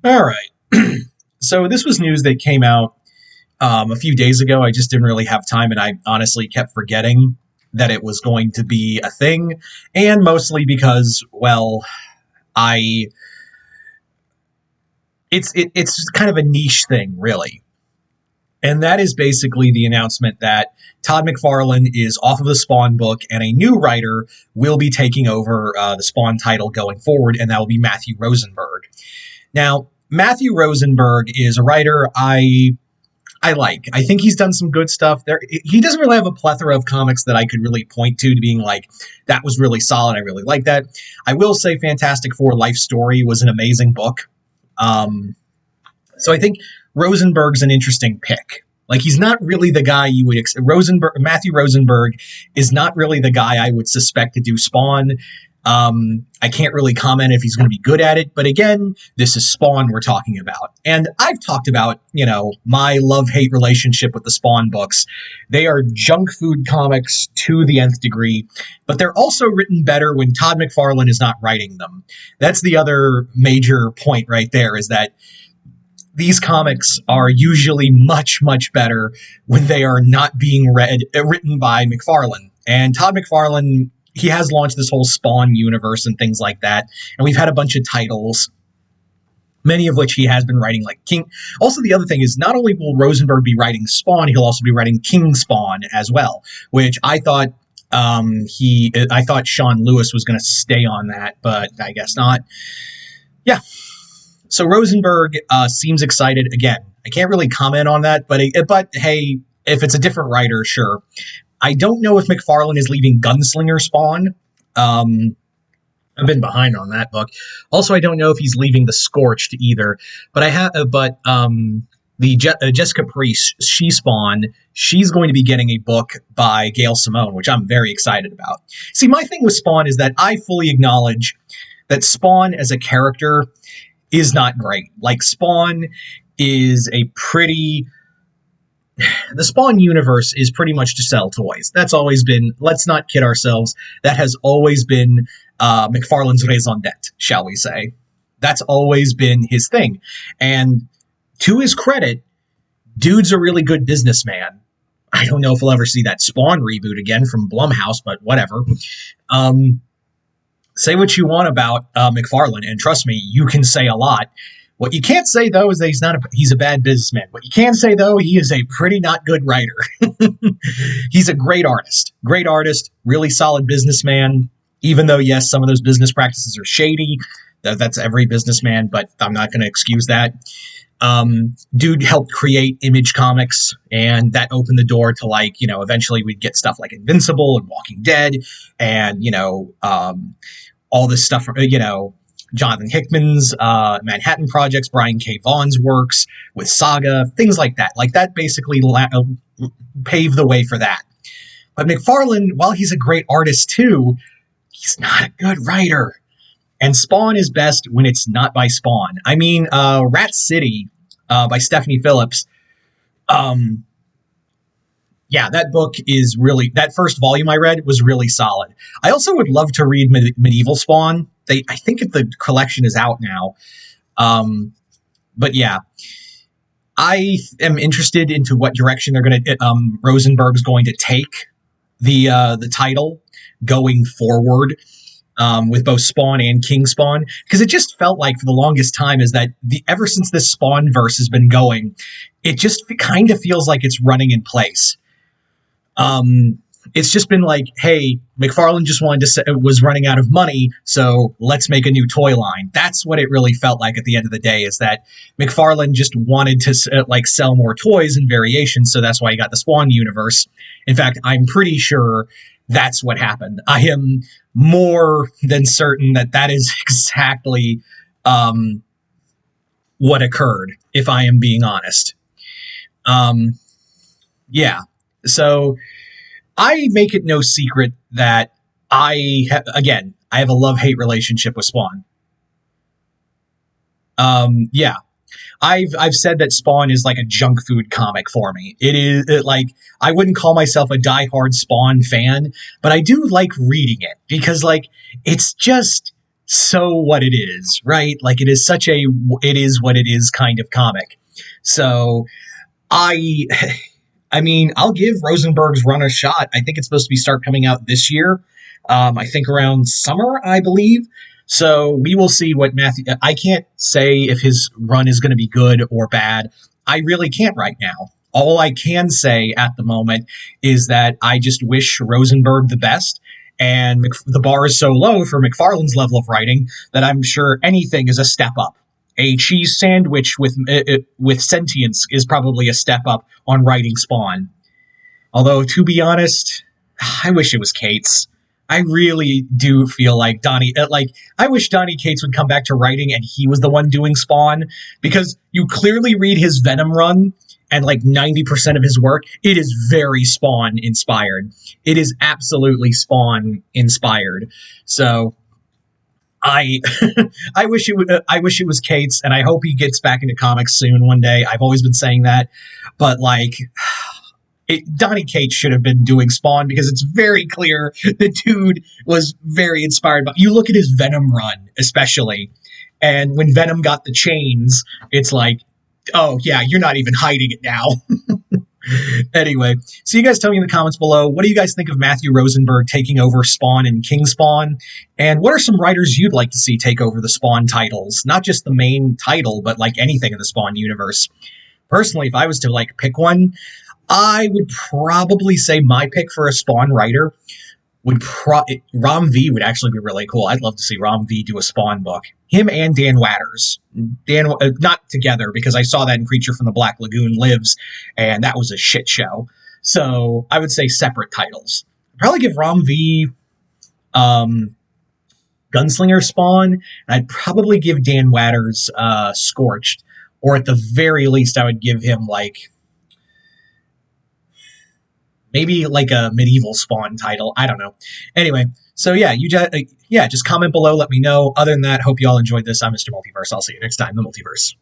All right. So this was news that came out a few days ago. I just didn't really have time, and I honestly kept forgetting that it was going to be a thing, and mostly because, well, I it's kind of a niche thing, really. And that is basically the announcement that Todd McFarlane is off of the Spawn book, and a new writer will be taking over the Spawn title going forward, and that will be Matthew Rosenberg. Now, Matthew Rosenberg is a writer I like. I think he's done some good stuff. He doesn't really have a plethora of comics that I could really point to being like, that was really solid. I really like that. I will say Fantastic Four Life Story was an amazing book. So I think Rosenberg's an interesting pick. Like, he's not really the guy you would Matthew Rosenberg is not really the guy I would suspect to do Spawn. I can't really comment if he's going to be good at it, but again, this is Spawn we're talking about. And I've talked about, my love-hate relationship with the Spawn books. They are junk food comics to the nth degree, but they're also written better when Todd McFarlane is not writing them. That's the other major point right there, is that these comics are usually much, much better when they are not being written by McFarlane. And Todd McFarlane, he has launched this whole Spawn universe and things like that. And we've had a bunch of titles, many of which he has been writing, like King. Also, the other thing is, not only will Rosenberg be writing Spawn, he'll also be writing King Spawn as well, which I thought I thought Sean Lewis was going to stay on that, but I guess not. Yeah. So Rosenberg seems excited. Again, I can't really comment on that, but hey, if it's a different writer, sure. I don't know if McFarlane is leaving Gunslinger Spawn. I've been behind on that book. Also, I don't know if he's leaving The Scorched either. But Jessica Priest, She Spawn, she's going to be getting a book by Gail Simone, which I'm very excited about. See, my thing with Spawn is that I fully acknowledge that Spawn as a character is not great. Like, Spawn is the Spawn universe is pretty much to sell toys. That's always been, let's not kid ourselves, that has always been McFarlane's raison d'etre, shall we say. That's always been his thing. And to his credit, dude's a really good businessman. I don't know if we'll ever see that Spawn reboot again from Blumhouse, but whatever. Say what you want about McFarlane, and trust me, you can say a lot. What you can't say, though, is that he's a bad businessman. What you can say, though, he is a pretty not good writer. He's a great artist, really solid businessman, even though, yes, some of those business practices are shady. That's every businessman, but I'm not going to excuse that. Dude helped create Image Comics, and that opened the door to, eventually we'd get stuff like Invincible and Walking Dead, and, all this stuff, Jonathan Hickman's Manhattan Projects, Brian K. Vaughan's works with Saga, things like that. Like, that basically paved the way for that. But McFarlane, while he's a great artist too, he's not a good writer. And Spawn is best when it's not by Spawn. I mean, Rat City by Stephanie Phillips. Yeah, that book is really, that first volume I read was really solid. I also would love to read Medieval Spawn. I think the collection is out now. But yeah, I am interested into what direction they're going to, Rosenberg's going to take the title going forward. With both Spawn and King Spawn, because it just felt like for the longest time is that ever since this Spawn verse has been going, it just kind of feels like it's running in place. It's just been like, hey, McFarlane just was running out of money, so let's make a new toy line. That's what it really felt like at the end of the day, is that McFarlane just wanted to sell more toys and variations, so that's why he got the Spawn universe. In fact, I'm pretty sure that's what happened. I am more than certain that is exactly what occurred, if I am being honest. Yeah. So I make it no secret that I have a love-hate relationship with Spawn. Yeah. I've said that Spawn is like a junk food comic for me. I wouldn't call myself a diehard Spawn fan, but I do like reading it because it's just so what it is, right? Like it is such a it is what it is kind of comic. So I I mean, I'll give Rosenberg's run a shot. I think it's supposed to be start coming out this year. I think around summer, I believe. So we will see what Matthew. I can't say if his run is going to be good or bad. I really can't right now. All I can say at the moment is that I just wish Rosenberg the best. And the bar is so low for McFarlane's level of writing that I'm sure anything is a step up. A cheese sandwich with sentience is probably a step up on writing Spawn. Although, to be honest, I wish it was Cates. I really do feel like I wish Donny Cates would come back to writing and he was the one doing Spawn, because you clearly read his Venom run and like 90% of his work, it is very Spawn inspired. It is absolutely Spawn inspired. So I I wish it was Cates, and I hope he gets back into comics soon one day. I've always been saying that, but like Donny Cates should have been doing Spawn, because it's very clear the dude was very inspired by. You look at his Venom run, especially, and when Venom got the chains, it's like, oh yeah, you're not even hiding it now. Anyway, so you guys tell me in the comments below, what do you guys think of Matthew Rosenberg taking over Spawn and King Spawn? And what are some writers you'd like to see take over the Spawn titles? Not just the main title, but like anything in the Spawn universe. Personally, if I was to like pick one, I would probably say my pick for a Spawn writer would Ram V would actually be really cool. I'd love to see Ram V do a Spawn book. Him and Dan Watters. Dan, not together, because I saw that in Creature from the Black Lagoon Lives, and that was a shit show. So I would say separate titles. I'd probably give Ram V Gunslinger Spawn, and I'd probably give Dan Watters Scorched, or at the very least, I would give him like maybe like a medieval Spawn title. I don't know. Anyway, so yeah, just comment below, let me know. Other than that, hope you all enjoyed this. I'm Mr. Multiverse. I'll see you next time, the Multiverse.